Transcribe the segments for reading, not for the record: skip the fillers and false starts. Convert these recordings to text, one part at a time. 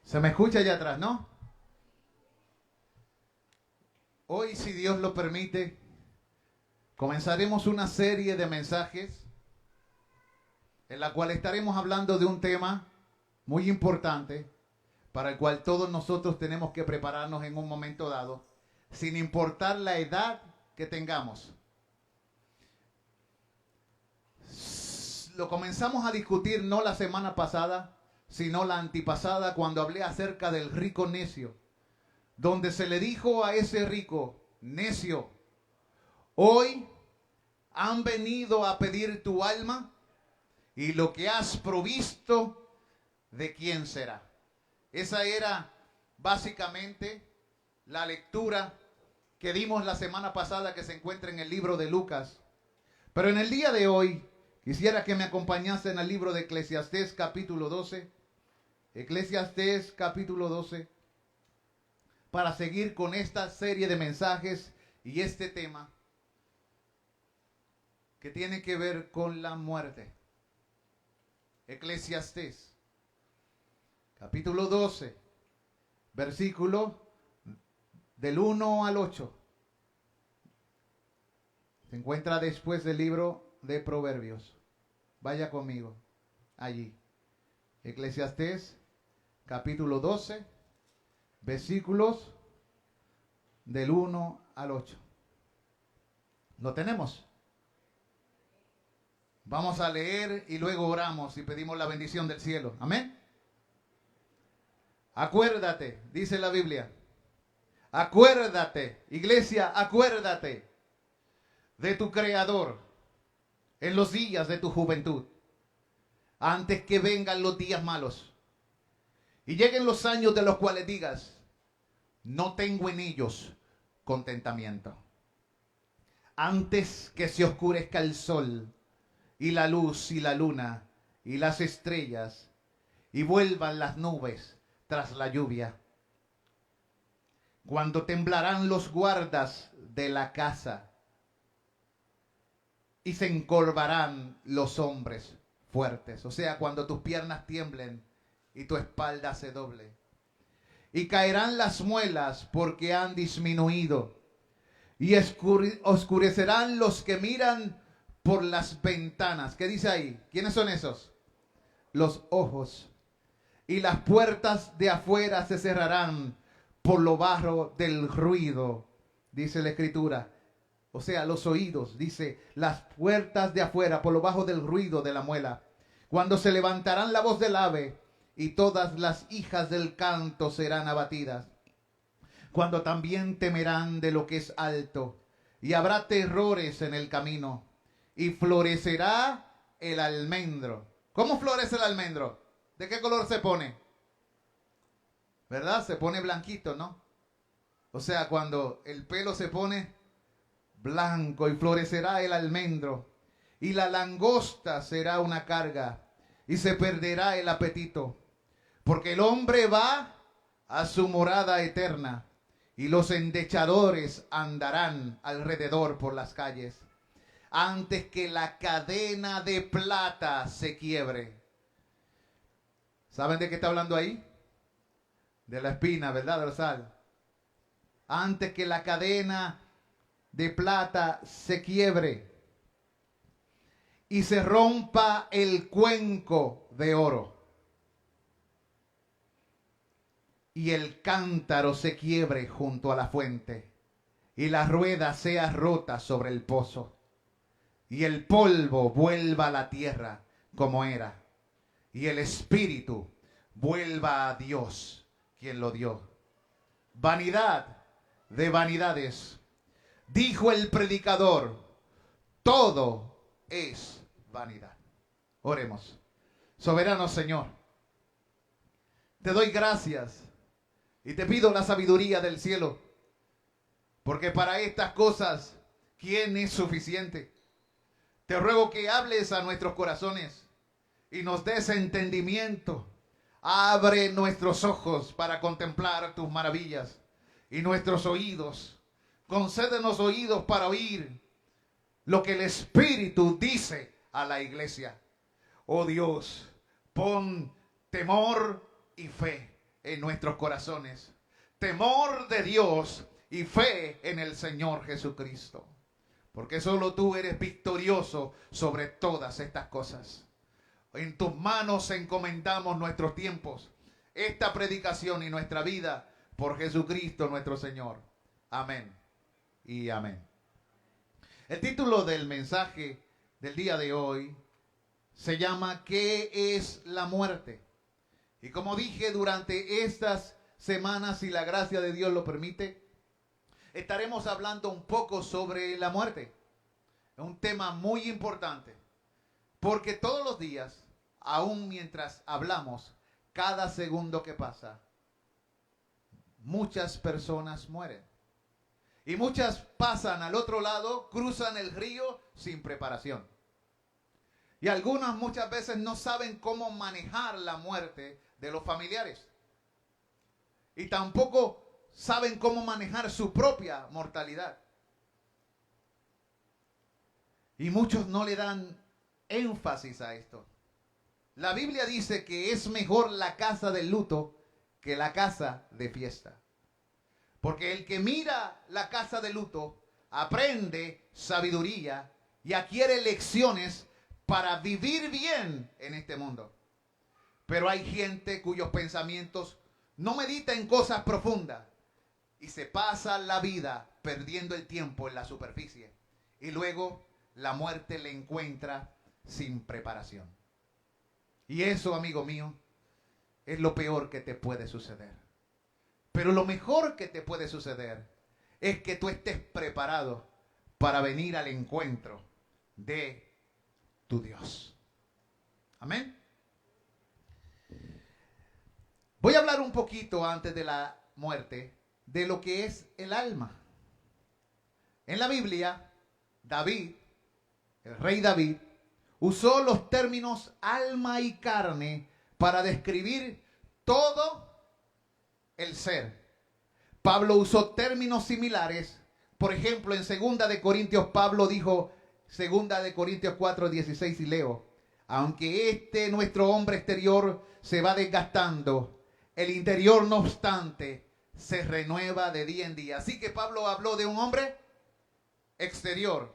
Se me escucha allá atrás, ¿no? Hoy, si Dios lo permite, comenzaremos una serie de mensajes en la cual estaremos hablando de un tema muy importante para el cual todos nosotros tenemos que prepararnos en un momento dado, sin importar la edad que tengamos. Lo comenzamos a discutir no la semana pasada, sino la antipasada, cuando hablé acerca del rico necio, donde se le dijo a ese rico necio: hoy han venido a pedir tu alma, y lo que has provisto, ¿de quién será? Esa era básicamente la lectura que dimos la semana pasada, que se encuentra en el libro de Lucas. Pero en el día de hoy quisiera que me acompañasen al libro de Eclesiastés capítulo 12. Eclesiastés capítulo 12, para seguir con esta serie de mensajes y este tema que tiene que ver con la muerte. Eclesiastés capítulo 12, versículo del 1 al 8. Se encuentra después del libro de Proverbios. Vaya conmigo allí. Eclesiastés capítulo 12, versículos del 1 al 8. ¿Lo tenemos? Vamos a leer y luego oramos y pedimos la bendición del cielo. Amén. Acuérdate, dice la Biblia. Acuérdate, iglesia, acuérdate de tu Creador en los días de tu juventud, antes que vengan los días malos y lleguen los años de los cuales digas: no tengo en ellos contentamiento. Antes que se oscurezca el sol y la luz y la luna y las estrellas, y vuelvan las nubes tras la lluvia. Cuando temblarán los guardas de la casa y se encorvarán los hombres fuertes. O sea, cuando tus piernas tiemblen y tu espalda se doble. Y caerán las muelas porque han disminuido. Y oscurecerán los que miran por las ventanas. ¿Qué dice ahí? ¿Quiénes son esos? Los ojos. Y las puertas de afuera se cerrarán por lo bajo del ruido, dice la Escritura. O sea, los oídos, dice, las puertas de afuera por lo bajo del ruido de la muela. Cuando se levantarán la voz del ave y todas las hijas del canto serán abatidas. Cuando también temerán de lo que es alto, y habrá terrores en el camino, y florecerá el almendro. ¿Cómo florece el almendro? ¿De qué color se pone? ¿Verdad? Se pone blanquito, ¿no? O sea, cuando el pelo se pone blanco, y florecerá el almendro, y la langosta será una carga, y se perderá el apetito, porque el hombre va a su morada eterna, y los endechadores andarán alrededor por las calles, antes que la cadena de plata se quiebre. ¿Saben de qué está hablando ahí? De la espina, ¿verdad? De la sal. Antes que la cadena de plata se quiebre y se rompa el cuenco de oro, y el cántaro se quiebre junto a la fuente, y la rueda sea rota sobre el pozo, y el polvo vuelva a la tierra como era, y el espíritu vuelva a Dios quien lo dio. Vanidad de vanidades, dijo el predicador, todo es vanidad. Oremos. Soberano Señor, te doy gracias y te pido la sabiduría del cielo, porque para estas cosas, ¿quién es suficiente? Te ruego que hables a nuestros corazones y nos des entendimiento. Abre nuestros ojos para contemplar tus maravillas, y nuestros oídos. Concédenos oídos para oír lo que el Espíritu dice a la iglesia. Oh Dios, pon temor y fe en nuestros corazones. Temor de Dios y fe en el Señor Jesucristo. Porque solo tú eres victorioso sobre todas estas cosas. En tus manos encomendamos nuestros tiempos, esta predicación y nuestra vida por Jesucristo nuestro Señor. Amén y amén. El título del mensaje del día de hoy se llama ¿Qué es la muerte? Y como dije, durante estas semanas, si la gracia de Dios lo permite, estaremos hablando un poco sobre la muerte. Es un tema muy importante, porque todos los días, aún mientras hablamos, cada segundo que pasa, muchas personas mueren. Y muchas pasan al otro lado, cruzan el río sin preparación. Y algunas muchas veces no saben cómo manejar la muerte de los familiares. Y tampoco saben cómo manejar su propia mortalidad. Y muchos no le dan énfasis a esto. La Biblia dice que es mejor la casa del luto que la casa de fiesta. Porque el que mira la casa de luto aprende sabiduría y adquiere lecciones para vivir bien en este mundo. Pero hay gente cuyos pensamientos no meditan en cosas profundas y se pasa la vida perdiendo el tiempo en la superficie. Y luego la muerte le encuentra sin preparación. Y eso, amigo mío, es lo peor que te puede suceder. Pero lo mejor que te puede suceder es que tú estés preparado para venir al encuentro de tu Dios. Amén. Voy a hablar un poquito antes de la muerte de lo que es el alma. En la Biblia, David, el rey David, usó los términos alma y carne para describir todo el ser. Pablo usó términos similares. Por ejemplo, en 2 de Corintios, Pablo dijo, 2 de Corintios 4:16, y leo, aunque nuestro hombre exterior se va desgastando, el interior, no obstante, se renueva de día en día. Así que Pablo habló de un hombre exterior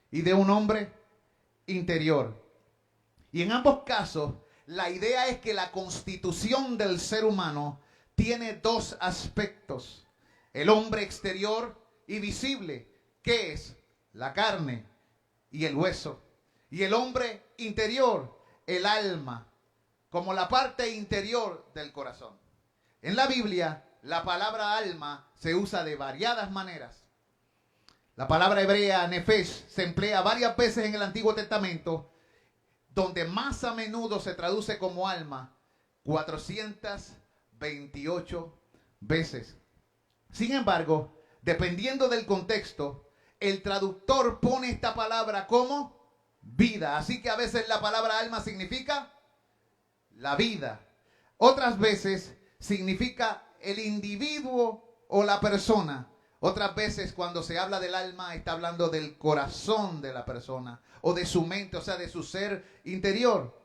y de un hombre interior. Y en ambos casos, la idea es que la constitución del ser humano tiene dos aspectos. El hombre exterior y visible, que es la carne y el hueso. Y el hombre interior, el alma, como la parte interior del corazón. En la Biblia, la palabra alma se usa de variadas maneras. La palabra hebrea, nefesh, se emplea varias veces en el Antiguo Testamento, donde más a menudo se traduce como alma, 428 veces. Sin embargo, dependiendo del contexto, el traductor pone esta palabra como vida. Así que a veces la palabra alma significa la vida. Otras veces significa el individuo o la persona. Otras veces cuando se habla del alma está hablando del corazón de la persona o de su mente, o sea, de su ser interior.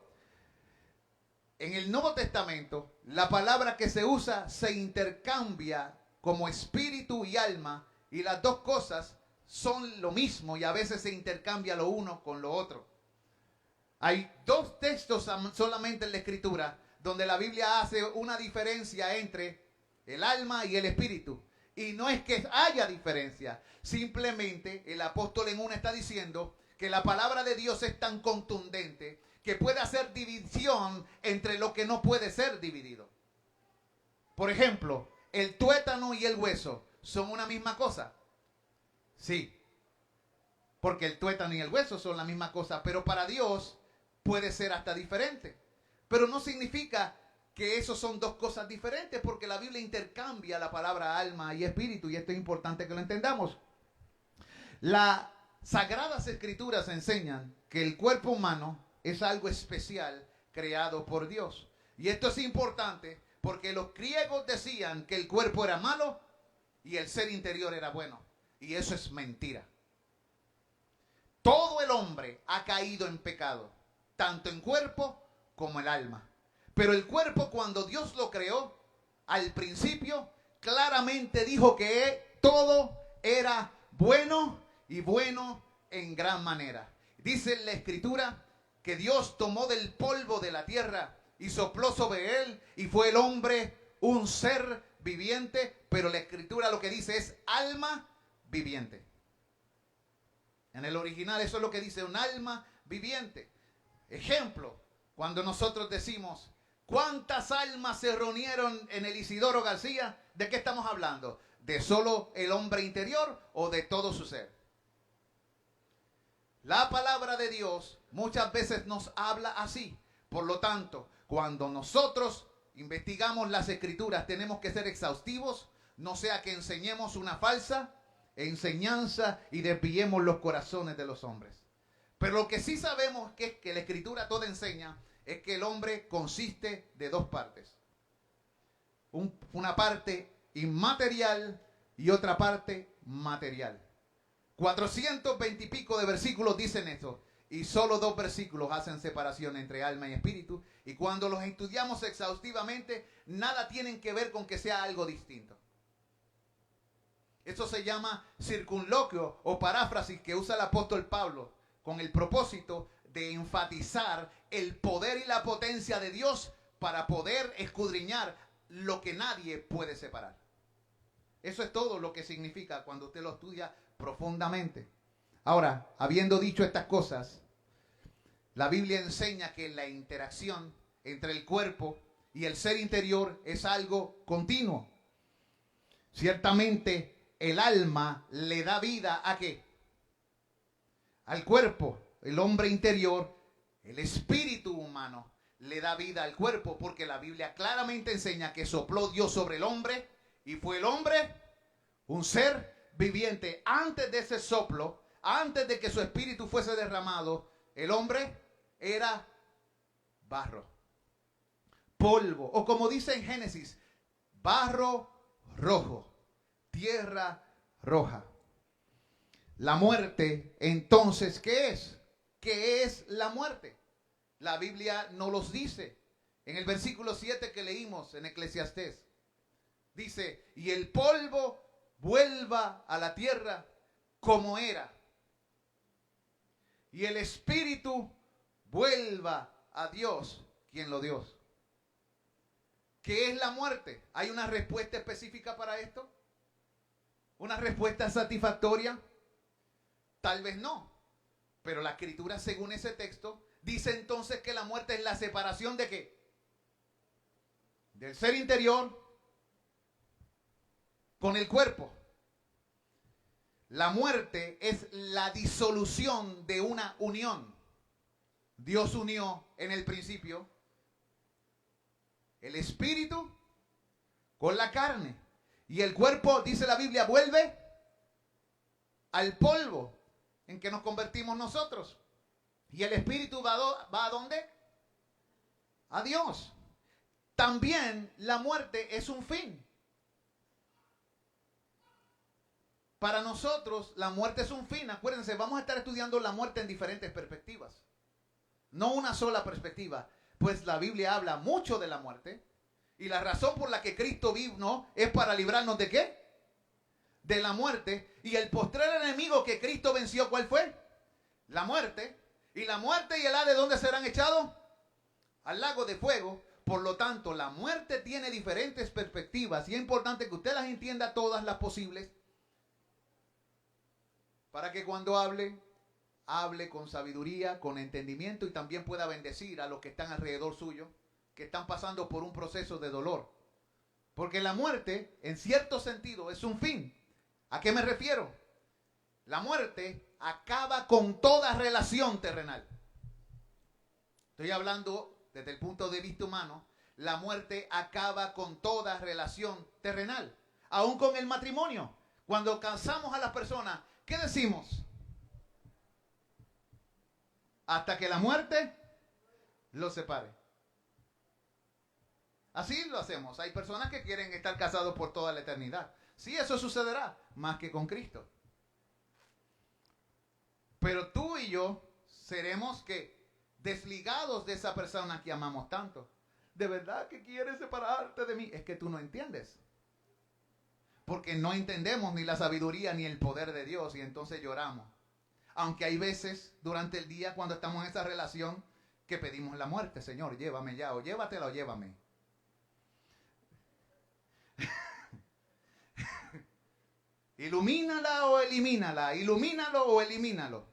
En el Nuevo Testamento, la palabra que se usa se intercambia como espíritu y alma, y las dos cosas son lo mismo y a veces se intercambia lo uno con lo otro. Hay dos textos solamente en la Escritura donde la Biblia hace una diferencia entre el alma y el espíritu. Y no es que haya diferencia, simplemente el apóstol en una está diciendo que la palabra de Dios es tan contundente que puede hacer división entre lo que no puede ser dividido. Por ejemplo, el tuétano y el hueso son una misma cosa. Sí, porque el tuétano y el hueso son la misma cosa, pero para Dios puede ser hasta diferente. Pero no significa que esos son dos cosas diferentes, porque la Biblia intercambia la palabra alma y espíritu, y esto es importante que lo entendamos. Las Sagradas Escrituras enseñan que el cuerpo humano es algo especial creado por Dios. Y esto es importante porque los griegos decían que el cuerpo era malo y el ser interior era bueno. Y eso es mentira. Todo el hombre ha caído en pecado, tanto en cuerpo como en alma. Pero el cuerpo, cuando Dios lo creó, al principio, claramente dijo que todo era bueno y bueno en gran manera. Dice en la Escritura que Dios tomó del polvo de la tierra y sopló sobre él y fue el hombre un ser viviente, pero la Escritura lo que dice es alma viviente. En el original eso es lo que dice, un alma viviente. Ejemplo, cuando nosotros decimos, ¿cuántas almas se reunieron en el Isidoro García? ¿De qué estamos hablando? ¿De solo el hombre interior o de todo su ser? La palabra de Dios muchas veces nos habla así. Por lo tanto, cuando nosotros investigamos las Escrituras, tenemos que ser exhaustivos, no sea que enseñemos una falsa enseñanza y desviemos los corazones de los hombres. Pero lo que sí sabemos que es que la Escritura toda enseña es que el hombre consiste de dos partes. Una parte inmaterial y otra parte material. 420 y pico de versículos dicen esto. Y solo 2 versículos hacen separación entre alma y espíritu. Y cuando los estudiamos exhaustivamente, nada tienen que ver con que sea algo distinto. Eso se llama circunloquio o paráfrasis que usa el apóstol Pablo con el propósito de enfatizar el poder y la potencia de Dios para poder escudriñar lo que nadie puede separar. Eso es todo lo que significa cuando usted lo estudia profundamente. Ahora, habiendo dicho estas cosas, la Biblia enseña que la interacción entre el cuerpo y el ser interior es algo continuo. Ciertamente, el alma le da vida ¿a qué? Al cuerpo. El hombre interior, el espíritu humano, le da vida al cuerpo, porque la Biblia claramente enseña que sopló Dios sobre el hombre y fue el hombre un ser viviente. Antes de ese soplo, antes de que su espíritu fuese derramado, el hombre era barro, polvo, o como dice en Génesis, barro rojo, tierra roja. La muerte, entonces, ¿qué es? ¿Qué es la muerte? La Biblia no los dice. En el versículo 7 que leímos en Eclesiastés, dice, y el polvo vuelva a la tierra como era, y el espíritu vuelva a Dios, quien lo dio. ¿Qué es la muerte? ¿Hay una respuesta específica para esto? ¿Una respuesta satisfactoria? Tal vez no. Pero la Escritura, según ese texto, dice entonces que la muerte es la separación ¿de qué? Del ser interior con el cuerpo. La muerte es la disolución de una unión. Dios unió en el principio el espíritu con la carne. Y el cuerpo, dice la Biblia, vuelve al polvo en que nos convertimos nosotros. Y el espíritu va ¿a dónde? A Dios. También la muerte es un fin. Para nosotros la muerte es un fin. Acuérdense, vamos a estar estudiando la muerte en diferentes perspectivas. No una sola perspectiva. Pues la Biblia habla mucho de la muerte. Y la razón por la que Cristo vino es para librarnos ¿de qué? De la muerte. Y el postrer enemigo que Cristo venció, ¿cuál fue? La muerte. Y la muerte y el Hades, ¿dónde serán echados? Al lago de fuego. Por lo tanto, la muerte tiene diferentes perspectivas. Y es importante que usted las entienda todas las posibles. Para que cuando hable con sabiduría, con entendimiento y también pueda bendecir a los que están alrededor suyo, que están pasando por un proceso de dolor. Porque la muerte, en cierto sentido, es un fin. ¿A qué me refiero? La muerte acaba con toda relación terrenal. Estoy hablando desde el punto de vista humano. La muerte acaba con toda relación terrenal. Aún con el matrimonio. Cuando casamos a las personas, ¿qué decimos? Hasta que la muerte los separe. Así lo hacemos. Hay personas que quieren estar casados por toda la eternidad. Sí, eso sucederá, más que con Cristo. Pero tú y yo seremos que desligados de esa persona que amamos tanto. ¿De verdad que quieres separarte de mí? Es que tú no entiendes. Porque no entendemos ni la sabiduría ni el poder de Dios y entonces lloramos. Aunque hay veces durante el día cuando estamos en esa relación que pedimos la muerte. Señor, llévame ya, o llévatela o llévame. Ilumínala o elimínala, ilumínalo o elimínalo.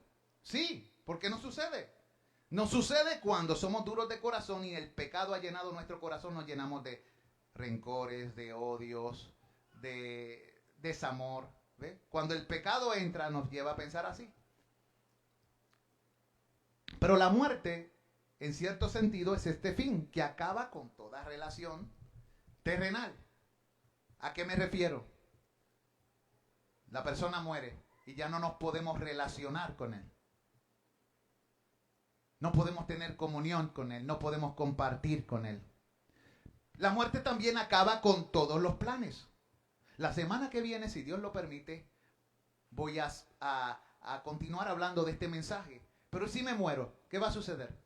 Sí, porque no sucede. No sucede cuando somos duros de corazón y el pecado ha llenado nuestro corazón, nos llenamos de rencores, de odios, de desamor. ¿Ve? Cuando el pecado entra nos lleva a pensar así. Pero la muerte, en cierto sentido, es este fin que acaba con toda relación terrenal. ¿A qué me refiero? La persona muere y ya no nos podemos relacionar con él. No podemos tener comunión con él, no podemos compartir con él. La muerte también acaba con todos los planes. La semana que viene, si Dios lo permite, voy a continuar hablando de este mensaje. Pero si me muero, ¿qué va a suceder?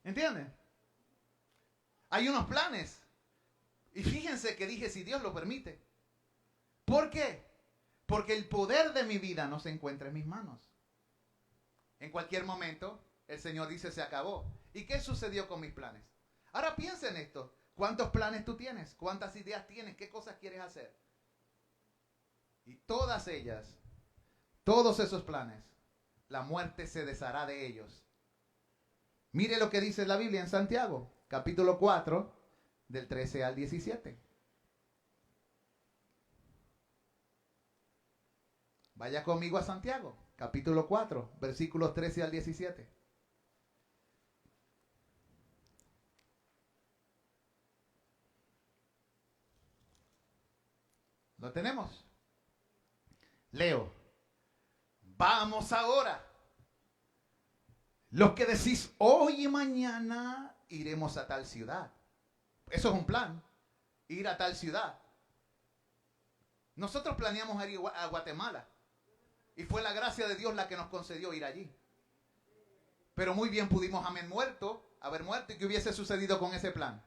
¿Entienden? Hay unos planes. Y fíjense que dije si Dios lo permite. ¿Por qué? Porque el poder de mi vida no se encuentra en mis manos. En cualquier momento, el Señor dice se acabó. ¿Y qué sucedió con mis planes? Ahora piensa en esto. ¿Cuántos planes tú tienes? ¿Cuántas ideas tienes? ¿Qué cosas quieres hacer? Y todas ellas, todos esos planes, la muerte se deshará de ellos. Mire lo que dice la Biblia en Santiago, capítulo 4, del 13 al 17. Vaya conmigo a Santiago, capítulo 4, versículos 13 al 17. ¿Lo tenemos? Leo. Vamos ahora. Los que decís, hoy y mañana iremos a tal ciudad. Eso es un plan, ir a tal ciudad. Nosotros planeamos ir a Guatemala. Y fue la gracia de Dios la que nos concedió ir allí. Pero muy bien pudimos haber muerto. ¿Y qué hubiese sucedido con ese plan?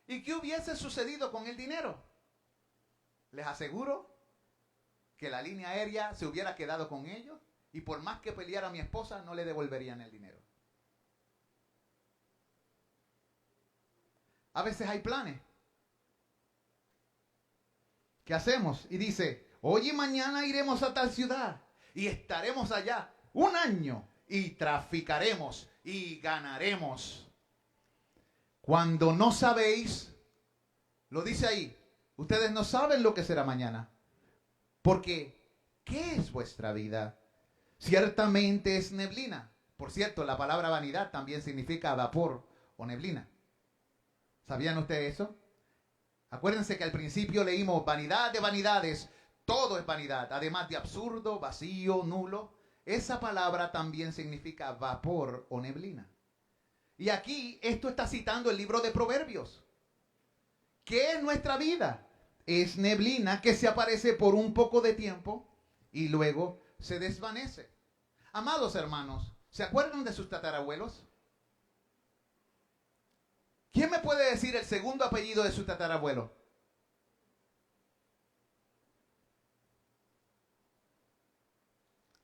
¿Y qué hubiese sucedido con el dinero? Les aseguro que la línea aérea se hubiera quedado con ellos y por más que peleara a mi esposa no le devolverían el dinero. A veces hay planes. ¿Qué hacemos? Y dice, hoy y mañana iremos a tal ciudad y estaremos allá un año y traficaremos y ganaremos. Cuando no sabéis, lo dice ahí, ustedes no saben lo que será mañana. Porque, ¿qué es vuestra vida? Ciertamente es neblina. Por cierto, la palabra vanidad también significa vapor o neblina. ¿Sabían ustedes eso? Acuérdense que al principio leímos vanidad de vanidades, todo es vanidad, además de absurdo, vacío, nulo. Esa palabra también significa vapor o neblina. Y aquí esto está citando el libro de Proverbios. ¿Qué es nuestra vida? Es neblina que se aparece por un poco de tiempo y luego se desvanece. Amados hermanos, ¿se acuerdan de sus tatarabuelos? ¿Quién me puede decir el segundo apellido de su tatarabuelo?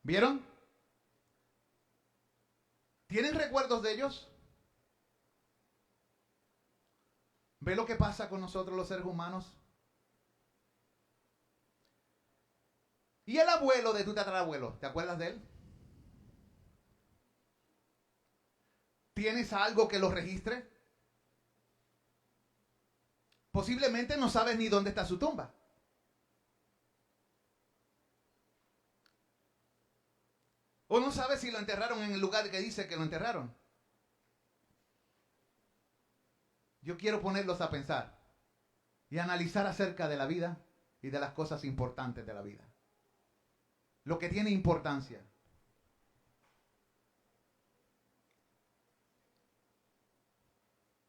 ¿Vieron? ¿Tienen recuerdos de ellos? ¿Ve lo que pasa con nosotros los seres humanos? ¿Y el abuelo de tu tatarabuelo? ¿Te acuerdas de él? ¿Tienes algo que lo registre? Posiblemente no sabes ni dónde está su tumba. O no sabes si lo enterraron en el lugar que dice que lo enterraron. Yo quiero ponerlos a pensar y analizar acerca de la vida y de las cosas importantes de la vida. Lo que tiene importancia.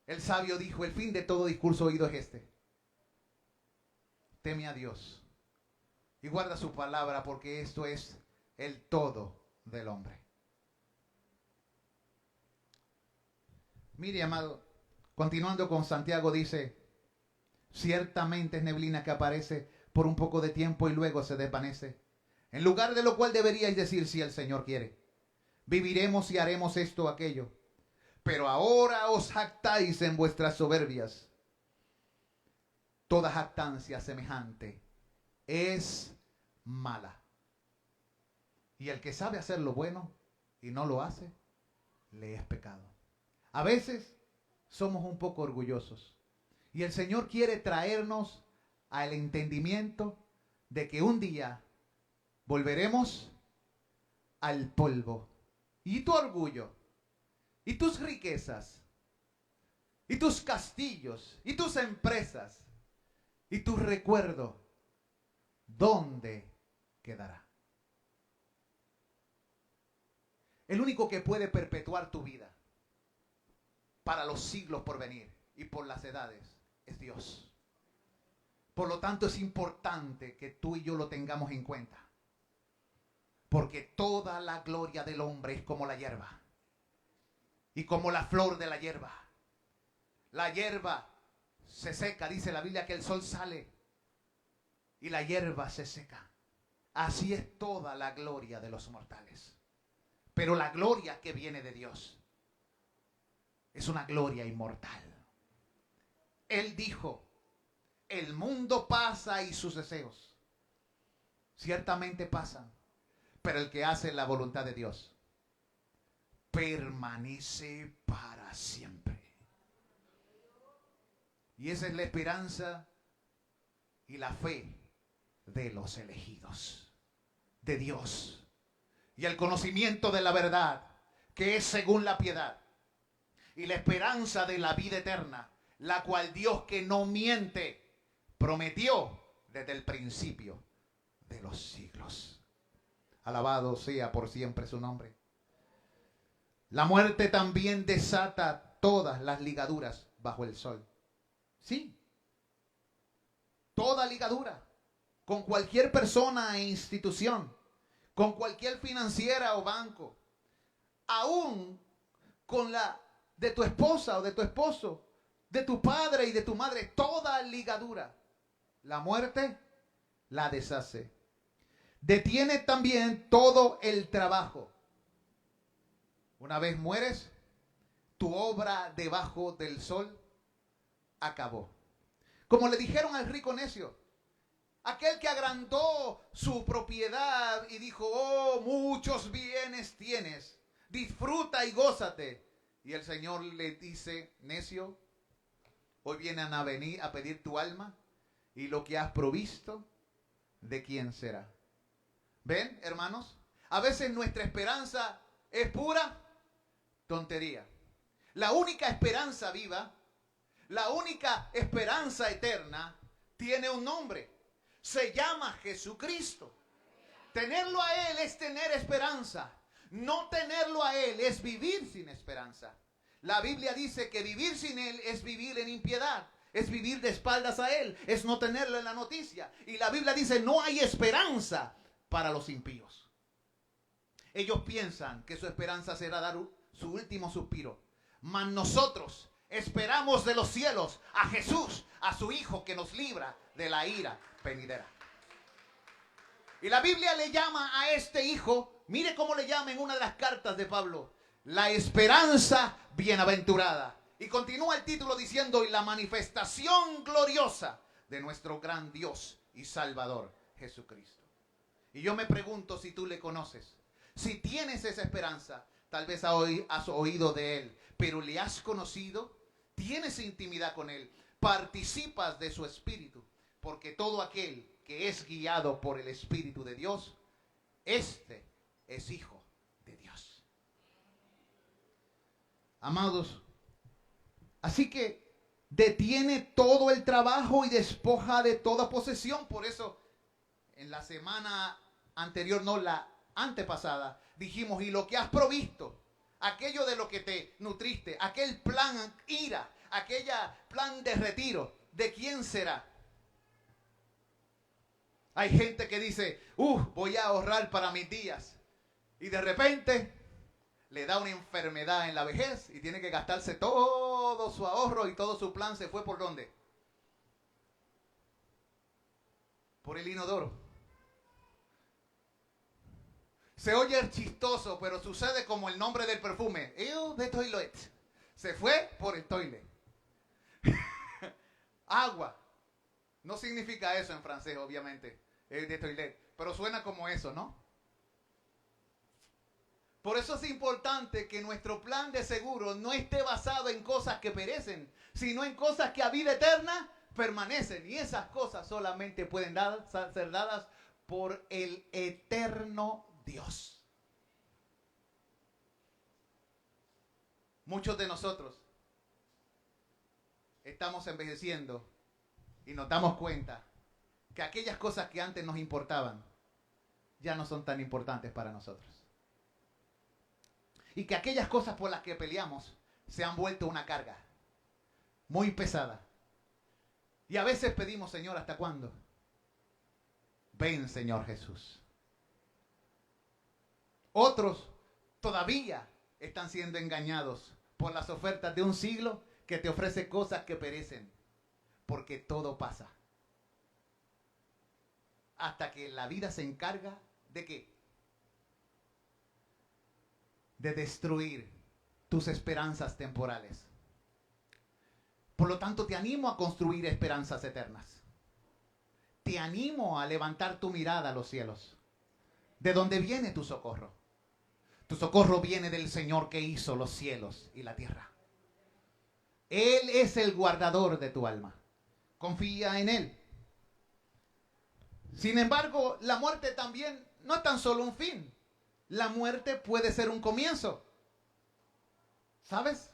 El sabio dijo, el fin de todo discurso oído es este. Teme a Dios y guarda su palabra, porque esto es el todo del hombre. Mire, amado, continuando con Santiago, dice: ciertamente es neblina que aparece por un poco de tiempo y luego se desvanece. En lugar de lo cual deberíais decir: si el Señor quiere, viviremos y haremos esto o aquello. Pero ahora os jactáis en vuestras soberbias. Toda jactancia semejante es mala. Y el que sabe hacer lo bueno y no lo hace, le es pecado. A veces somos un poco orgullosos. Y el Señor quiere traernos al entendimiento de que un día volveremos al polvo. Y tu orgullo, y tus riquezas, y tus castillos, y tus empresas, y tu recuerdo, ¿dónde quedará? El único que puede perpetuar tu vida para los siglos por venir y por las edades es Dios. Por lo tanto, es importante que tú y yo lo tengamos en cuenta. Porque toda la gloria del hombre es como la hierba. Y como la flor de la hierba. La hierba se seca, dice la Biblia que el sol sale y la hierba se seca. Así es toda la gloria de los mortales. Pero la gloria que viene de Dios es una gloria inmortal. Él dijo: el mundo pasa y sus deseos ciertamente pasan, pero el que hace la voluntad de Dios permanece para siempre. Y esa es la esperanza y la fe de los elegidos de Dios. Y el conocimiento de la verdad, que es según la piedad. Y la esperanza de la vida eterna, la cual Dios, que no miente, prometió desde el principio de los siglos. Alabado sea por siempre su nombre. La muerte también desata todas las ligaduras bajo el sol. Sí. Toda ligadura. Con cualquier persona e institución. Con cualquier financiera o banco. Aún con la de tu esposa o de tu esposo. De tu padre y de tu madre. Toda ligadura. La muerte la deshace. Detiene también todo el trabajo. Una vez mueres, tu obra debajo del sol acabó. Como le dijeron al rico necio, aquel que agrandó su propiedad y dijo: oh, muchos bienes tienes, disfruta y gózate. Y el Señor le dice: necio, hoy vienen a venir a pedir tu alma, y lo que has provisto, ¿de quién será? ¿Ven, hermanos? A veces nuestra esperanza es pura tontería. La única esperanza viva, la única esperanza eterna, tiene un nombre. Se llama Jesucristo. Tenerlo a Él es tener esperanza. No tenerlo a Él es vivir sin esperanza. La Biblia dice que vivir sin Él es vivir en impiedad. Es vivir de espaldas a Él. Es no tenerlo en la noticia. Y la Biblia dice: no hay esperanza para los impíos. Ellos piensan que su esperanza será dar su último suspiro. Mas nosotros esperamos de los cielos a Jesús, a su Hijo, que nos libra de la ira venidera. Y la Biblia le llama a este Hijo, mire cómo le llama en una de las cartas de Pablo: la esperanza bienaventurada. Y continúa el título diciendo: y la manifestación gloriosa de nuestro gran Dios y Salvador Jesucristo. Y yo me pregunto si tú le conoces, si tienes esa esperanza. Tal vez has oído de Él, pero ¿le has conocido? ¿Tienes intimidad con Él? ¿Participas de su Espíritu? Porque todo aquel que es guiado por el Espíritu de Dios, este es hijo de Dios. Amados, así que detiene todo el trabajo y despoja de toda posesión. Por eso, en la semana anterior, no, la antepasada, dijimos: y lo que has provisto, aquello de lo que te nutriste, aquel plan ira, aquella plan de retiro, ¿de quién será? Hay gente que dice, voy a ahorrar para mis días. Y de repente le da una enfermedad en la vejez y tiene que gastarse todo su ahorro y todo su plan se fue ¿por dónde? Por el inodoro. Se oye chistoso, pero sucede como el nombre del perfume. Eau de toilette. Se fue por el toilet. Agua. No significa eso en francés, obviamente. De toilette. Pero suena como eso, ¿no? Por eso es importante que nuestro plan de seguro no esté basado en cosas que perecen, sino en cosas que a vida eterna permanecen. Y esas cosas solamente pueden ser dadas por el eterno Dios. Muchos de nosotros estamos envejeciendo y nos damos cuenta que aquellas cosas que antes nos importaban ya no son tan importantes para nosotros. Y que aquellas cosas por las que peleamos se han vuelto una carga muy pesada. Y a veces pedimos, Señor, ¿hasta cuándo? Ven, Señor Jesús. Otros todavía están siendo engañados por las ofertas de un siglo que te ofrece cosas que perecen, porque todo pasa. Hasta que la vida se encarga ¿de qué? De destruir tus esperanzas temporales. Por lo tanto, te animo a construir esperanzas eternas. Te animo a levantar tu mirada a los cielos. ¿De dónde viene tu socorro? Tu socorro viene del Señor que hizo los cielos y la tierra. Él es el guardador de tu alma. Confía en Él. Sin embargo, la muerte también no es tan solo un fin. La muerte puede ser un comienzo. ¿Sabes?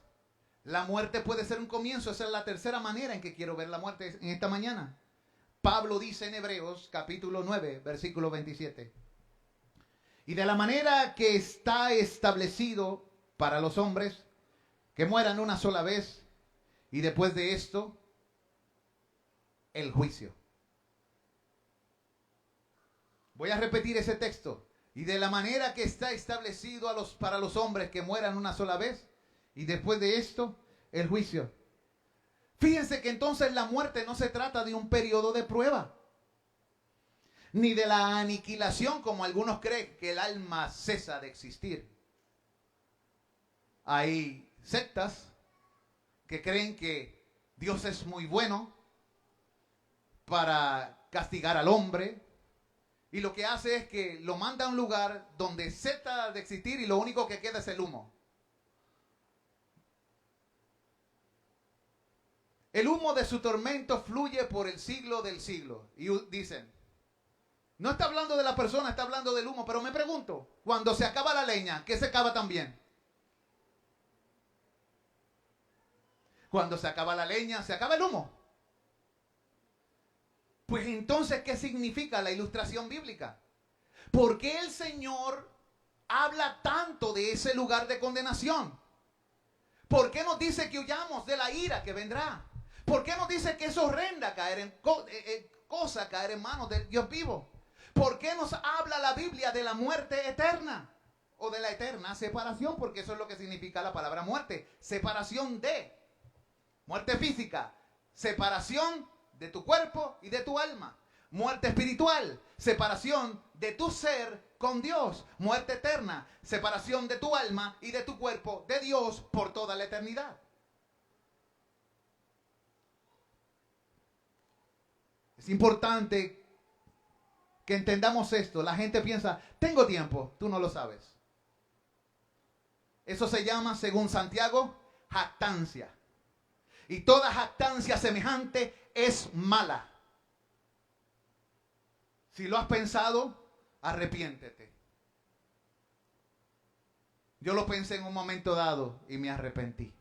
La muerte puede ser un comienzo. Esa es la tercera manera en que quiero ver la muerte en esta mañana. Pablo dice en Hebreos capítulo 9, versículo 27. Y de la manera que está establecido para los hombres que mueran una sola vez y después de esto el juicio. Voy a repetir ese texto. Y de la manera que está establecido para los hombres que mueran una sola vez y después de esto el juicio. Fíjense que entonces la muerte no se trata de un periodo de prueba, ni de la aniquilación como algunos creen, que el alma cesa de existir. Hay sectas que creen que Dios es muy bueno para castigar al hombre y lo que hace es que lo manda a un lugar donde cesa de existir y lo único que queda es el humo. El humo de su tormento fluye por el siglo del siglo. Y dicen, no está hablando de la persona, está hablando del humo. Pero me pregunto, cuando se acaba la leña, ¿qué se acaba también? Cuando se acaba la leña, se acaba el humo. Pues entonces, ¿qué significa la ilustración bíblica? ¿Por qué el Señor habla tanto de ese lugar de condenación? ¿Por qué nos dice que huyamos de la ira que vendrá? ¿Por qué nos dice que es horrenda caer en manos del Dios vivo? ¿Por qué nos habla la Biblia de la muerte eterna? O de la eterna separación, porque eso es lo que significa la palabra muerte. Separación de muerte física, separación de tu cuerpo y de tu alma. Muerte espiritual, separación de tu ser con Dios. Muerte eterna, separación de tu alma y de tu cuerpo de Dios por toda la eternidad. Es importante que entendamos esto. La gente piensa, tengo tiempo, tú no lo sabes. Eso se llama, según Santiago, jactancia. Y toda jactancia semejante es mala. Si lo has pensado, arrepiéntete. Yo lo pensé en un momento dado y me arrepentí.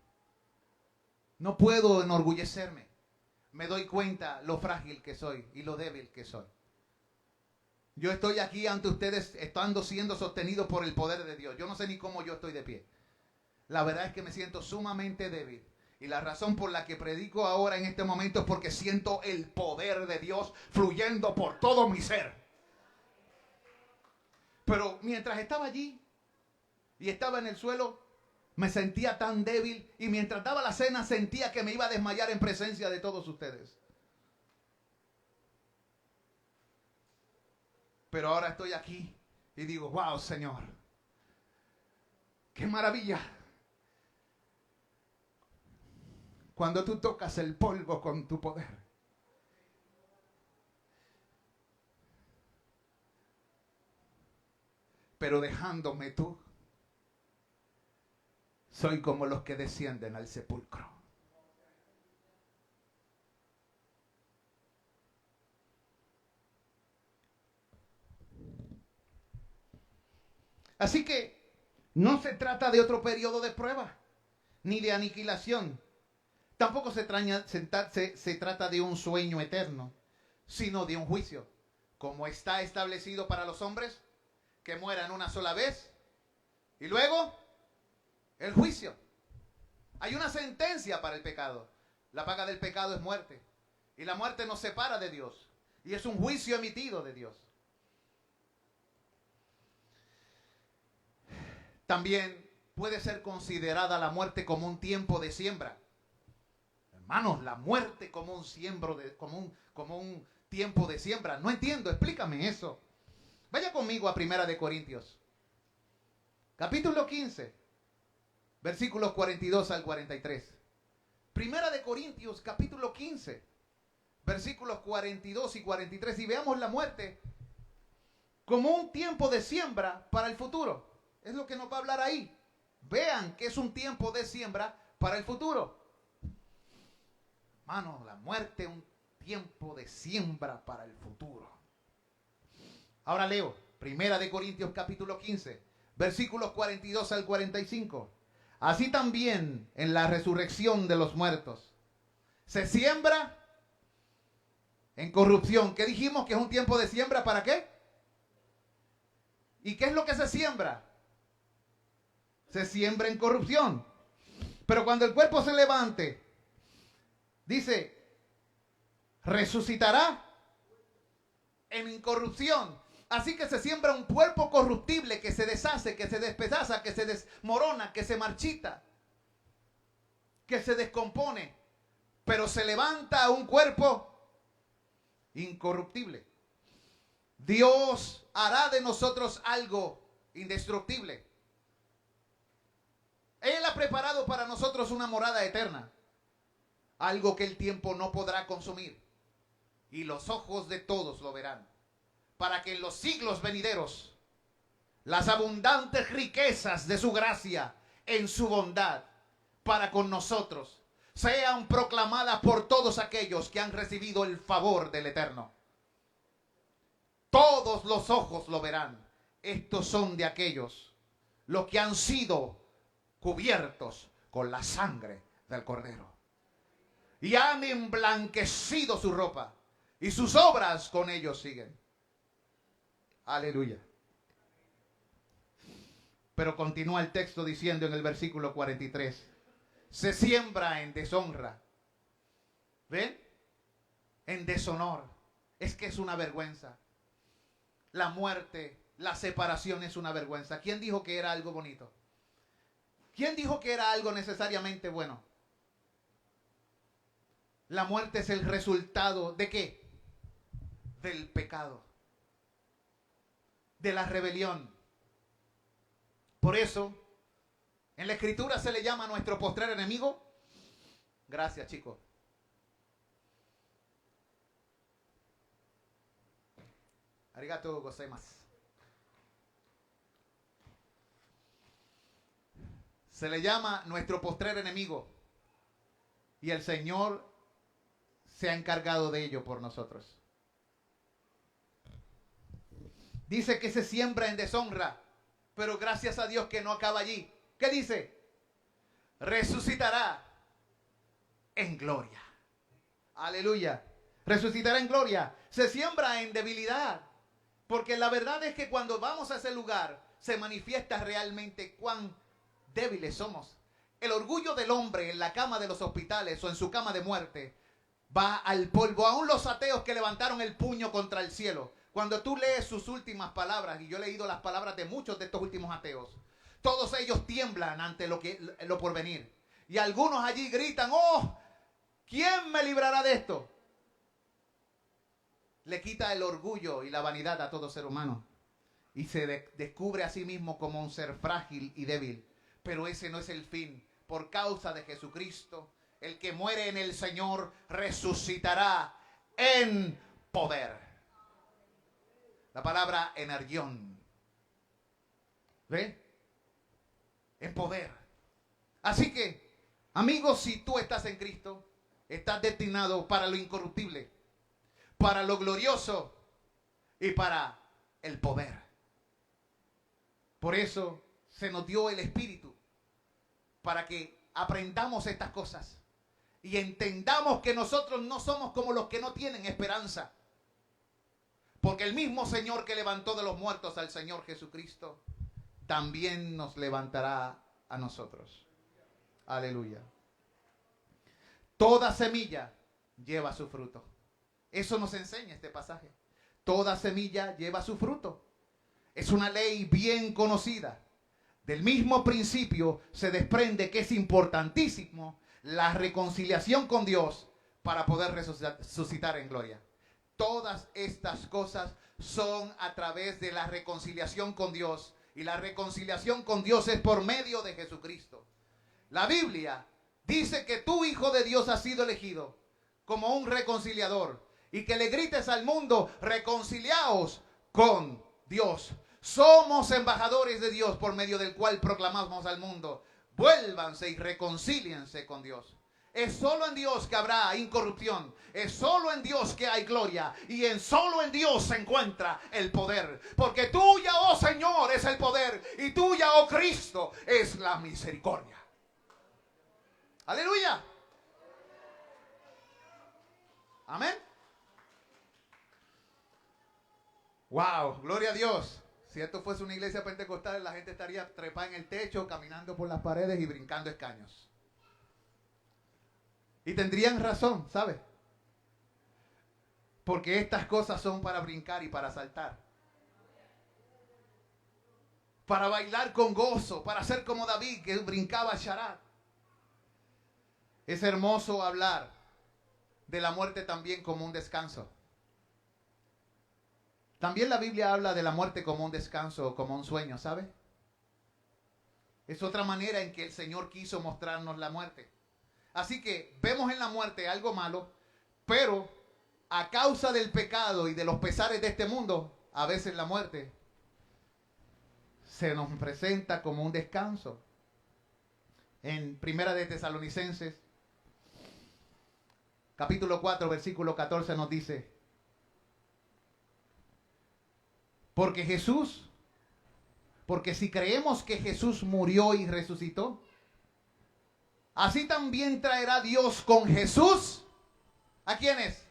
No puedo enorgullecerme. Me doy cuenta lo frágil que soy y lo débil que soy. Yo estoy aquí ante ustedes estando siendo sostenido por el poder de Dios. Yo no sé ni cómo yo estoy de pie. La verdad es que me siento sumamente débil. Y la razón por la que predico ahora en este momento es porque siento el poder de Dios fluyendo por todo mi ser. Pero mientras estaba allí y estaba en el suelo, me sentía tan débil. Y mientras daba la cena sentía que me iba a desmayar en presencia de todos ustedes. Pero ahora estoy aquí y digo, wow, Señor, qué maravilla. Cuando tú tocas el polvo con tu poder. Pero dejándome tú, soy como los que descienden al sepulcro. Así que no se trata de otro periodo de prueba, ni de aniquilación. Tampoco se trata de un sueño eterno, sino de un juicio, como está establecido para los hombres, que mueran una sola vez, y luego el juicio. Hay una sentencia para el pecado. La paga del pecado es muerte, y la muerte nos separa de Dios, y es un juicio emitido de Dios. También puede ser considerada la muerte como un tiempo de siembra. Hermanos, la muerte como un tiempo de siembra. No entiendo, explícame eso. Vaya conmigo a Primera de Corintios, capítulo 15, versículos 42 al 43. Primera de Corintios, capítulo 15, versículos 42 y 43. Y veamos la muerte como un tiempo de siembra para el futuro. Es lo que nos va a hablar ahí. Vean que es un tiempo de siembra para el futuro. Hermano, la muerte es un tiempo de siembra para el futuro. Ahora leo, Primera de Corintios capítulo 15, versículos 42 al 45. Así también en la resurrección de los muertos se siembra en corrupción. ¿Qué dijimos? Que es un tiempo de siembra, ¿para qué? ¿Y qué es lo que se siembra? Se siembra en corrupción. Pero cuando el cuerpo se levante, dice, resucitará en incorrupción. Así que se siembra un cuerpo corruptible que se deshace, que se despedaza, que se desmorona, que se marchita, que se descompone. Pero se levanta un cuerpo incorruptible. Dios hará de nosotros algo indestructible. Él ha preparado para nosotros una morada eterna, algo que el tiempo no podrá consumir, y los ojos de todos lo verán, para que en los siglos venideros las abundantes riquezas de su gracia en su bondad para con nosotros sean proclamadas por todos aquellos que han recibido el favor del Eterno. Todos los ojos lo verán. Estos son de aquellos los que han sido cubiertos con la sangre del Cordero y han emblanquecido su ropa, y sus obras con ellos siguen. Aleluya. Pero continúa el texto diciendo en el versículo 43, se siembra en deshonra. ¿Ven? En deshonor. Es que es una vergüenza. La muerte, la separación es una vergüenza. ¿Quién dijo que era algo bonito? ¿Quién dijo que era algo necesariamente bueno? La muerte es el resultado ¿de qué? Del pecado, de la rebelión. Por eso, en la Escritura se le llama a nuestro postrer enemigo. Gracias, chicos. Arigato gozaimasu. Se le llama nuestro postrer enemigo. Y el Señor se ha encargado de ello por nosotros. Dice que se siembra en deshonra, pero gracias a Dios que no acaba allí. ¿Qué dice? Resucitará en gloria. Aleluya. Resucitará en gloria. Se siembra en debilidad, porque la verdad es que cuando vamos a ese lugar se manifiesta realmente cuán débiles somos. El orgullo del hombre en la cama de los hospitales o en su cama de muerte va al polvo. Aún los ateos que levantaron el puño contra el cielo. Cuando tú lees sus últimas palabras, y yo he leído las palabras de muchos de estos últimos ateos, todos ellos tiemblan ante lo por venir. Y algunos allí gritan, oh, ¿quién me librará de esto? Le quita el orgullo y la vanidad a todo ser humano. Y se descubre a sí mismo como un ser frágil y débil. Pero ese no es el fin. Por causa de Jesucristo, el que muere en el Señor resucitará en poder. La palabra energión. ¿Ve? En poder. Así que, amigos, si tú estás en Cristo, estás destinado para lo incorruptible, para lo glorioso y para el poder. Por eso se nos dio el Espíritu, para que aprendamos estas cosas y entendamos que nosotros no somos como los que no tienen esperanza. Porque el mismo Señor que levantó de los muertos al Señor Jesucristo, también nos levantará a nosotros. Aleluya. Toda semilla lleva su fruto. Eso nos enseña este pasaje. Toda semilla lleva su fruto. Es una ley bien conocida. Del mismo principio se desprende que es importantísimo la reconciliación con Dios para poder resucitar en gloria. Todas estas cosas son a través de la reconciliación con Dios. Y la reconciliación con Dios es por medio de Jesucristo. La Biblia dice que tu Hijo de Dios ha sido elegido como un reconciliador. Y que le grites al mundo, reconciliaos con Dios. Somos embajadores de Dios por medio del cual proclamamos al mundo, vuélvanse y reconcíliense con Dios. Es solo en Dios que habrá incorrupción. Es solo en Dios que hay gloria. Y solo en Dios se encuentra el poder. Porque tuya, oh Señor, es el poder. Y tuya, oh Cristo, es la misericordia. Aleluya. Amén. Wow, gloria a Dios. Si esto fuese una iglesia pentecostal, la gente estaría trepada en el techo, caminando por las paredes y brincando escaños. Y tendrían razón, ¿sabe? Porque estas cosas son para brincar y para saltar. Para bailar con gozo, para ser como David que brincaba Sharat. Es hermoso hablar de la muerte también como un descanso. También la Biblia habla de la muerte como un descanso, como un sueño, ¿sabe? Es otra manera en que el Señor quiso mostrarnos la muerte. Así que vemos en la muerte algo malo, pero a causa del pecado y de los pesares de este mundo, a veces la muerte se nos presenta como un descanso. En Primera de Tesalonicenses, capítulo 4, versículo 14 nos dice: porque si creemos que Jesús murió y resucitó, así también traerá Dios con Jesús, ¿a quiénes?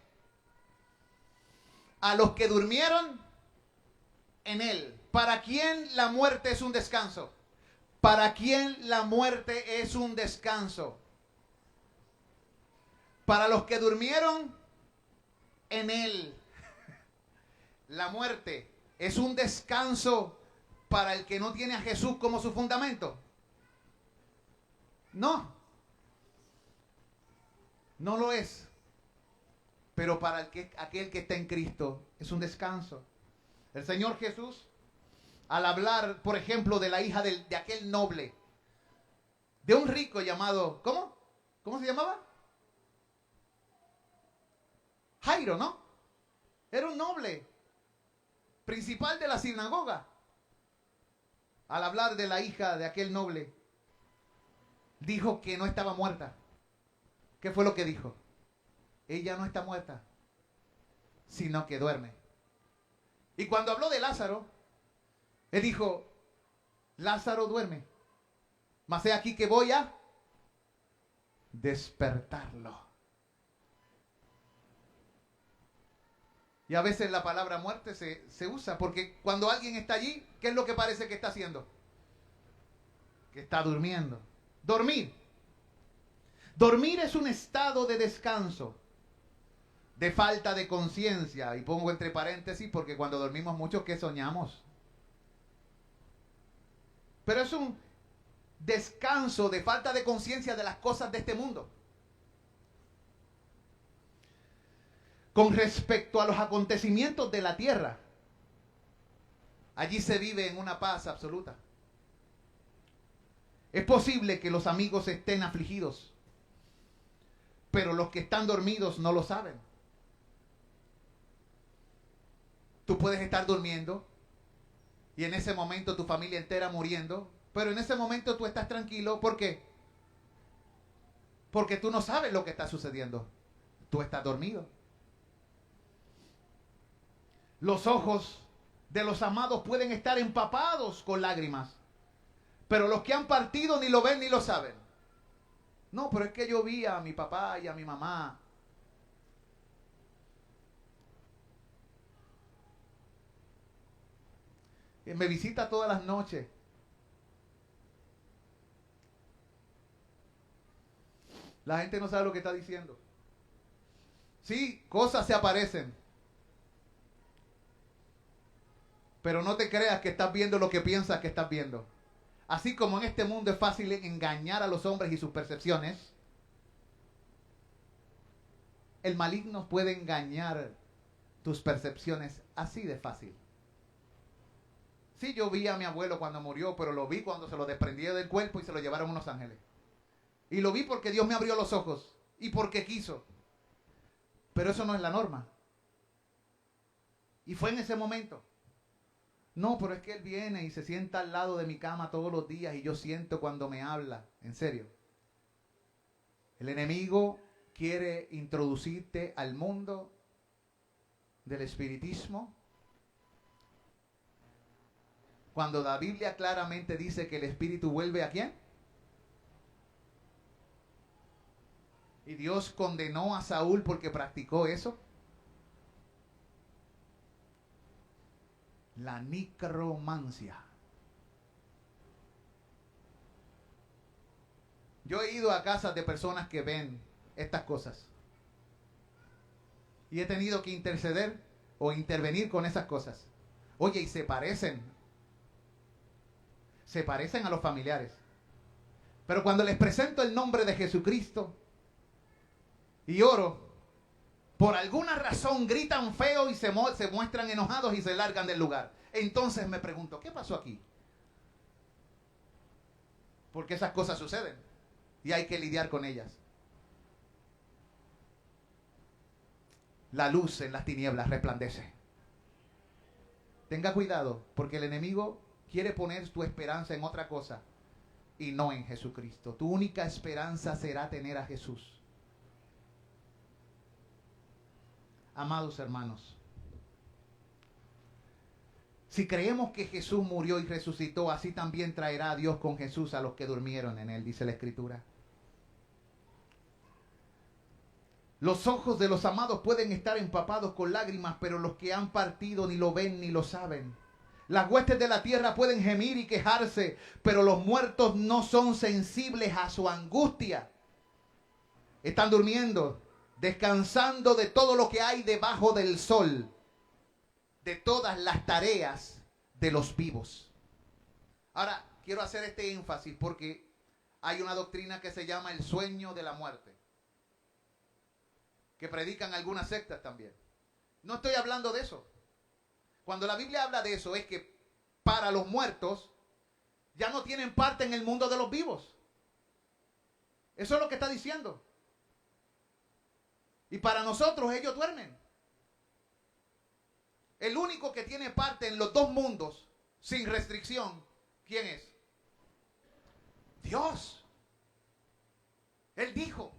A los que durmieron en él. ¿Para quién la muerte es un descanso? ¿Para quién la muerte es un descanso? Para los que durmieron en él. La muerte es un descanso para el que no tiene a Jesús como su fundamento. No. No lo es. Pero para aquel que está en Cristo es un descanso. El Señor Jesús, al hablar, por ejemplo, de la hija de aquel noble, de un rico llamado, ¿cómo? ¿Cómo se llamaba? Jairo, ¿no? Era un noble, principal de la sinagoga. Al hablar de la hija de aquel noble, dijo que no estaba muerta. ¿Qué fue lo que dijo? Ella no está muerta, sino que duerme. Y cuando habló de Lázaro, él dijo: Lázaro duerme, mas he aquí que voy a despertarlo. Y a veces la palabra muerte se usa porque cuando alguien está allí, ¿qué es lo que parece que está haciendo? Que está durmiendo. Dormir Dormir es un estado de descanso, de falta de conciencia. Y pongo entre paréntesis porque cuando dormimos mucho, ¿qué soñamos? Pero es un descanso de falta de conciencia de las cosas de este mundo. Con respecto a los acontecimientos de la tierra, allí se vive en una paz absoluta. Es posible que los amigos estén afligidos, pero los que están dormidos no lo saben. Tú puedes estar durmiendo y en ese momento tu familia entera muriendo, pero en ese momento tú estás tranquilo. ¿Por qué? Porque tú no sabes lo que está sucediendo. Tú estás dormido. Los ojos de los amados pueden estar empapados con lágrimas, pero los que han partido ni lo ven ni lo saben. No, pero es que yo vi a mi papá y a mi mamá. Me visita todas las noches. La gente no sabe lo que está diciendo. Sí, cosas se aparecen. Pero no te creas que estás viendo lo que piensas que estás viendo. Así como en este mundo es fácil engañar a los hombres y sus percepciones, el maligno puede engañar tus percepciones así de fácil. Sí, yo vi a mi abuelo cuando murió, pero lo vi cuando se lo desprendieron del cuerpo y se lo llevaron unos ángeles. Y lo vi porque Dios me abrió los ojos y porque quiso. Pero eso no es la norma. Y fue en ese momento. No, pero es que Él viene y se sienta al lado de mi cama todos los días y yo siento cuando me habla. En serio. El enemigo quiere introducirte al mundo del espiritismo. Cuando la Biblia claramente dice que el espíritu vuelve ¿a quién? Y Dios condenó a Saúl porque practicó eso. La necromancia. Yo he ido a casas de personas que ven estas cosas. Y he tenido que interceder o intervenir con esas cosas. Oye, y se parecen a los familiares. Pero cuando les presento el nombre de Jesucristo y oro, por alguna razón gritan feo y se muestran enojados y se largan del lugar. Entonces me pregunto, ¿qué pasó aquí? Porque esas cosas suceden y hay que lidiar con ellas. La luz en las tinieblas resplandece. Tenga cuidado, porque el enemigo quiere poner tu esperanza en otra cosa y no en Jesucristo. Tu única esperanza será tener a Jesús. Amados hermanos, si creemos que Jesús murió y resucitó, así también traerá a Dios con Jesús a los que durmieron en Él, dice la Escritura. Los ojos de los amados pueden estar empapados con lágrimas, pero los que han partido ni lo ven ni lo saben. Las huestes de la tierra pueden gemir y quejarse, pero los muertos no son sensibles a su angustia. Están durmiendo, descansando de todo lo que hay debajo del sol, de todas las tareas de los vivos. Ahora, quiero hacer este énfasis porque hay una doctrina que se llama el sueño de la muerte, que predican algunas sectas también. No estoy hablando de eso. Cuando la Biblia habla de eso es que para los muertos ya no tienen parte en el mundo de los vivos. Eso es lo que está diciendo. Y para nosotros ellos duermen. El único que tiene parte en los dos mundos sin restricción, ¿quién es? Dios. Él dijo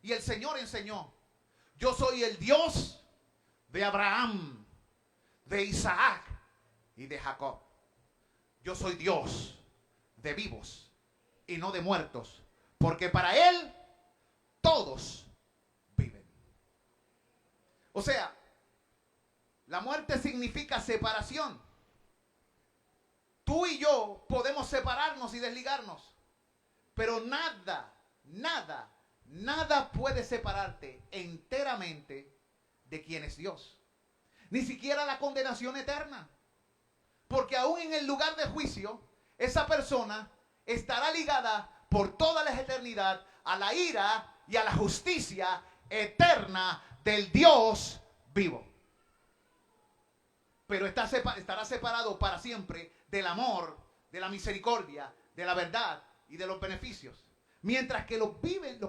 y el Señor enseñó: yo soy el Dios de Abraham, de Isaac y de Jacob. Yo soy Dios de vivos y no de muertos, porque para Él todos viven. O sea, la muerte significa separación. Tú y yo podemos separarnos y desligarnos, pero nada Nada puede separarte enteramente de quién es Dios. Ni siquiera la condenación eterna. Porque aún en el lugar de juicio, esa persona estará ligada por toda la eternidad a la ira y a la justicia eterna del Dios vivo. Pero estará separado para siempre del amor, de la misericordia, de la verdad y de los beneficios. Mientras que los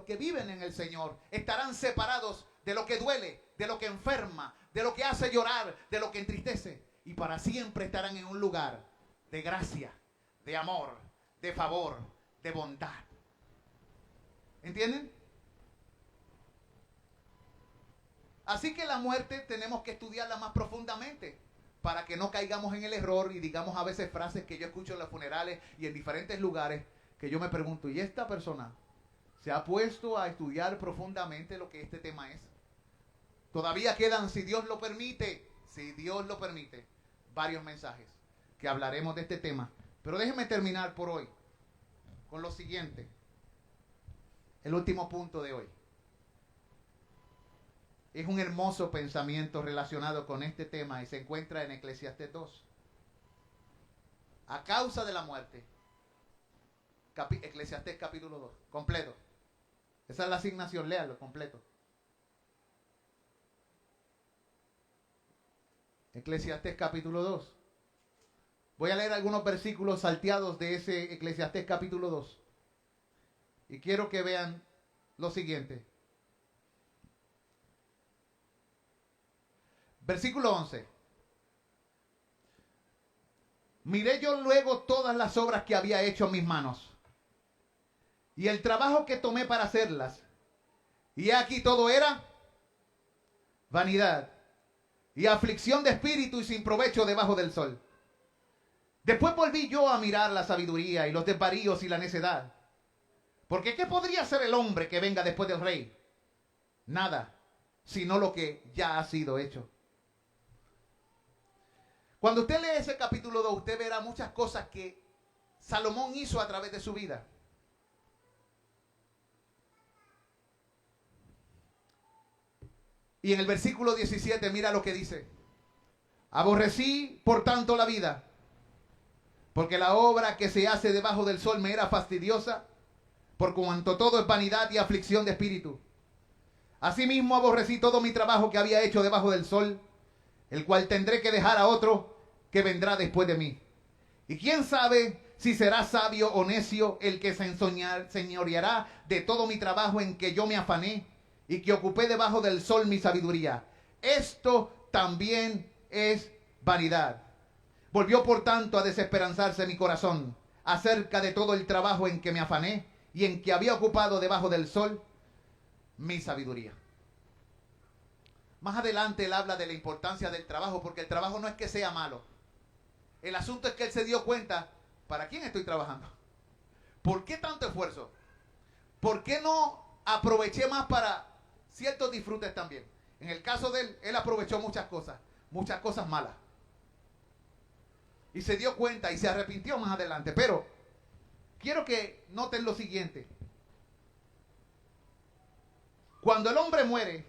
que viven en el Señor estarán separados de lo que duele, de lo que enferma, de lo que hace llorar, de lo que entristece. Y para siempre estarán en un lugar de gracia, de amor, de favor, de bondad. ¿Entienden? Así que la muerte tenemos que estudiarla más profundamente para que no caigamos en el error y digamos a veces frases que yo escucho en los funerales y en diferentes lugares que yo me pregunto, ¿y esta persona se ha puesto a estudiar profundamente lo que este tema es? Todavía quedan, si Dios lo permite, varios mensajes que hablaremos de este tema. Pero déjenme terminar por hoy con lo siguiente. El último punto de hoy. Es un hermoso pensamiento relacionado con este tema y se encuentra en Eclesiastés 2. A causa de la muerte. Eclesiastés capítulo 2, completo. Esa es la asignación, léalo completo. Eclesiastés capítulo 2. Voy a leer algunos versículos salteados de ese Eclesiastés capítulo 2. Y quiero que vean lo siguiente. Versículo 11. Miré yo luego todas las obras que había hecho en mis manos, y el trabajo que tomé para hacerlas. Y aquí todo era vanidad y aflicción de espíritu y sin provecho debajo del sol. Después volví yo a mirar la sabiduría y los desvaríos y la necedad. Porque ¿qué podría hacer el hombre que venga después del rey? Nada, sino lo que ya ha sido hecho. Cuando usted lee ese capítulo 2, usted verá muchas cosas que Salomón hizo a través de su vida. Y en el versículo 17, mira lo que dice. Aborrecí, por tanto, la vida, porque la obra que se hace debajo del sol me era fastidiosa, por cuanto todo es vanidad y aflicción de espíritu. Asimismo aborrecí todo mi trabajo que había hecho debajo del sol, el cual tendré que dejar a otro que vendrá después de mí. Y quién sabe si será sabio o necio el que se enseñoreará de todo mi trabajo en que yo me afané y que ocupé debajo del sol mi sabiduría. Esto también es vanidad. Volvió por tanto a desesperanzarse mi corazón acerca de todo el trabajo en que me afané y en que había ocupado debajo del sol mi sabiduría. Más adelante él habla de la importancia del trabajo, porque el trabajo no es que sea malo. El asunto es que él se dio cuenta, ¿para quién estoy trabajando? ¿Por qué tanto esfuerzo? ¿Por qué no aproveché más para ciertos disfrutes también? En el caso de él aprovechó muchas cosas malas. Y se dio cuenta y se arrepintió más adelante. Pero quiero que noten lo siguiente. Cuando el hombre muere,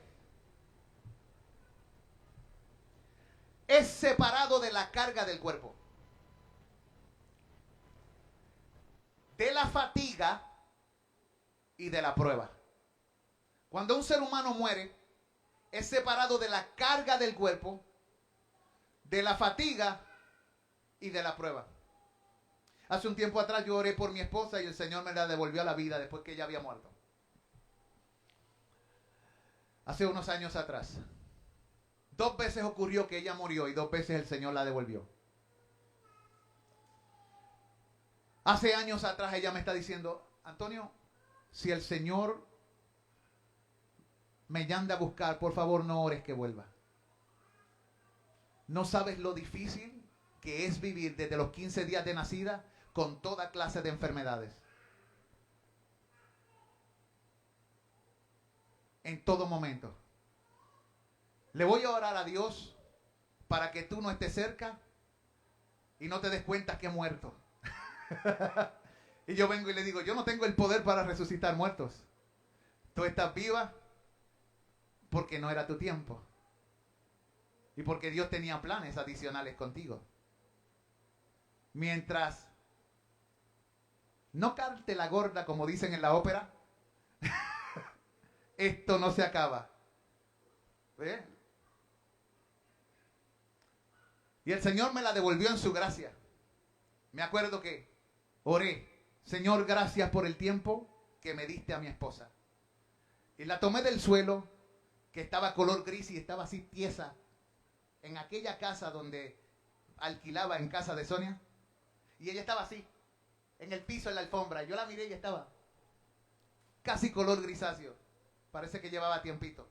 es separado de la carga del cuerpo, de la fatiga y de la prueba. Cuando un ser humano muere, es separado de la carga del cuerpo, de la fatiga y de la prueba. Hace un tiempo atrás yo oré por mi esposa y el Señor me la devolvió a la vida después que ella había muerto. Hace unos años atrás. 2 veces ocurrió que ella murió y 2 veces el Señor la devolvió. Hace años atrás ella me está diciendo, Antonio, si el Señor me llama a buscar, por favor no ores que vuelva. No sabes lo difícil que es vivir desde los 15 días de nacida con toda clase de enfermedades. En todo momento. Le voy a orar a Dios para que tú no estés cerca y no te des cuenta que he muerto. Y yo vengo y le digo, yo no tengo el poder para resucitar muertos. Tú estás viva porque no era tu tiempo. Y porque Dios tenía planes adicionales contigo. Mientras no cante la gorda, como dicen en la ópera, esto no se acaba. ¿Ve? Y el Señor me la devolvió en su gracia. Me acuerdo que oré, Señor, gracias por el tiempo que me diste a mi esposa. Y la tomé del suelo, que estaba color gris y estaba así tiesa, en aquella casa donde alquilaba en casa de Sonia. Y ella estaba así, en el piso, en la alfombra. Yo la miré y estaba casi color grisáceo. Parece que llevaba tiempito.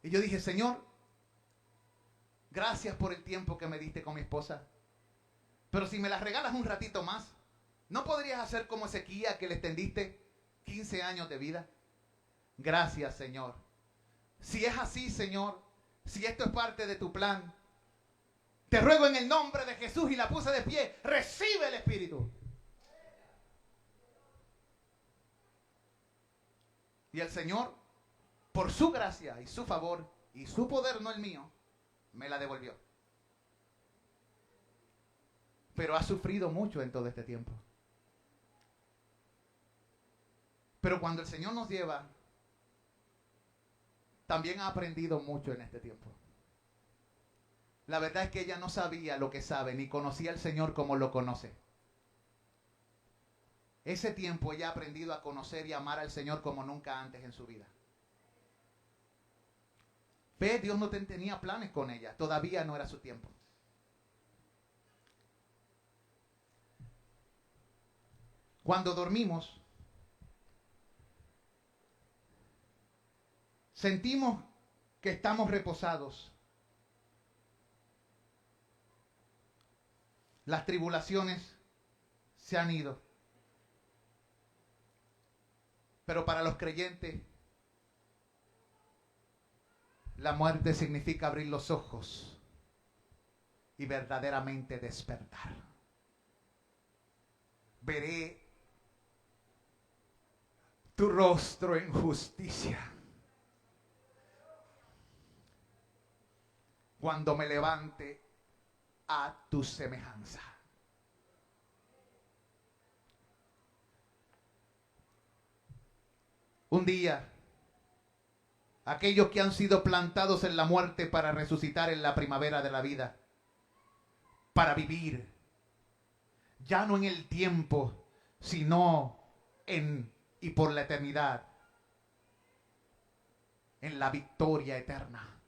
Y yo dije, Señor, gracias por el tiempo que me diste con mi esposa. Pero si me la regalas un ratito más, ¿no podrías hacer como Ezequiel, que le extendiste 15 años de vida? Gracias, Señor. Si es así, Señor, si esto es parte de tu plan, te ruego en el nombre de Jesús, y la puse de pie, recibe el Espíritu. Y el Señor, por su gracia y su favor y su poder, no el mío, me la devolvió. Pero ha sufrido mucho en todo este tiempo. Pero cuando el Señor nos lleva, también ha aprendido mucho en este tiempo. La verdad es que ella no sabía lo que sabe, ni conocía al Señor como lo conoce. Ese tiempo ella ha aprendido a conocer y amar al Señor como nunca antes en su vida. Ve, Dios no tenía planes con ella, todavía no era su tiempo. Cuando dormimos, sentimos que estamos reposados. Las tribulaciones se han ido. Pero para los creyentes, la muerte significa abrir los ojos y verdaderamente despertar. Veré tu rostro en justicia cuando me levante a tu semejanza. Un día, aquellos que han sido plantados en la muerte para resucitar en la primavera de la vida, para vivir, ya no en el tiempo, sino en y por la eternidad, en la victoria eterna.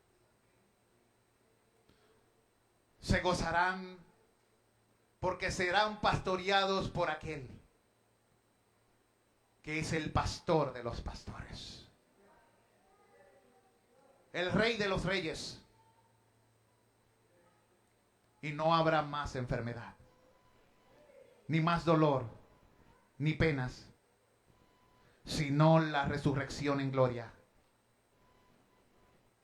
Se gozarán porque serán pastoreados por aquel que es el pastor de los pastores, el Rey de los reyes. Y no habrá más enfermedad, ni más dolor, ni penas, sino la resurrección en gloria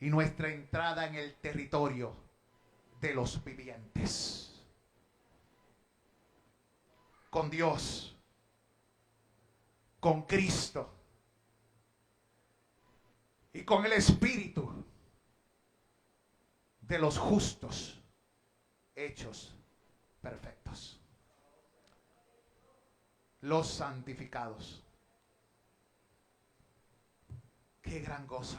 y nuestra entrada en el territorio de los vivientes, con Dios, con Cristo y con el Espíritu de los justos hechos perfectos, los santificados. Qué gran gozo.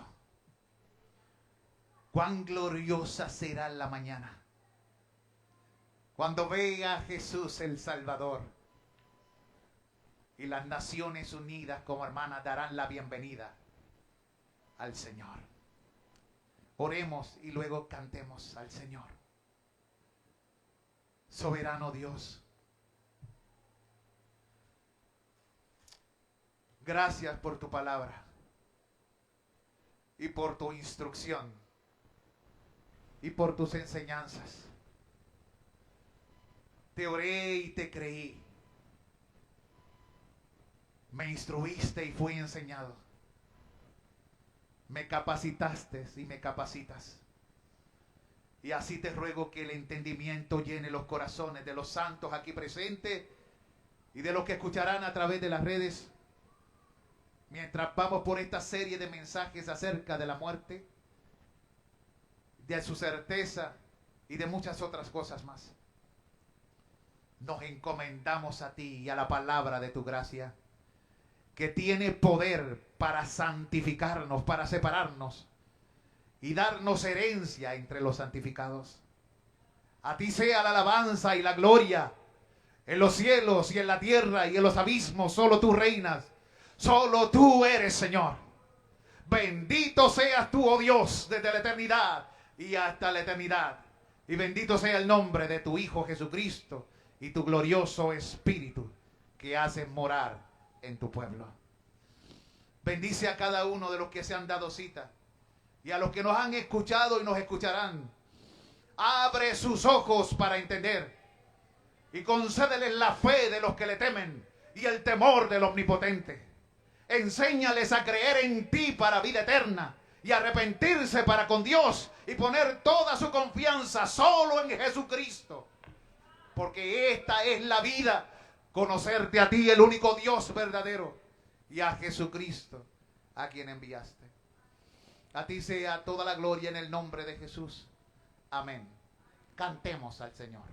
Cuán gloriosa será la mañana cuando vea a Jesús el Salvador y las naciones unidas como hermanas darán la bienvenida al Señor. Oremos y luego cantemos al Señor. Soberano Dios, gracias por tu palabra y por tu instrucción y por tus enseñanzas. Te oré y te creí. Me instruiste y fui enseñado. Me capacitaste y me capacitas. Y así te ruego que el entendimiento llene los corazones de los santos aquí presentes y de los que escucharán a través de las redes. Mientras vamos por esta serie de mensajes acerca de la muerte, de su certeza y de muchas otras cosas más, nos encomendamos a ti y a la palabra de tu gracia, que tiene poder para santificarnos, para separarnos y darnos herencia entre los santificados. A ti sea la alabanza y la gloria en los cielos y en la tierra y en los abismos. Solo tú reinas, solo tú eres Señor. Bendito seas tú, oh Dios, desde la eternidad y hasta la eternidad. Y bendito sea el nombre de tu Hijo Jesucristo y tu glorioso Espíritu que hace morar en tu pueblo. Bendice a cada uno de los que se han dado cita y a los que nos han escuchado y nos escucharán. Abre sus ojos para entender y concédeles la fe de los que le temen y el temor del Omnipotente. Enséñales a creer en ti para vida eterna y arrepentirse para con Dios y poner toda su confianza solo en Jesucristo. Porque esta es la vida, conocerte a ti, el único Dios verdadero, y a Jesucristo, a quien enviaste. A ti sea toda la gloria en el nombre de Jesús. Amén. Cantemos al Señor.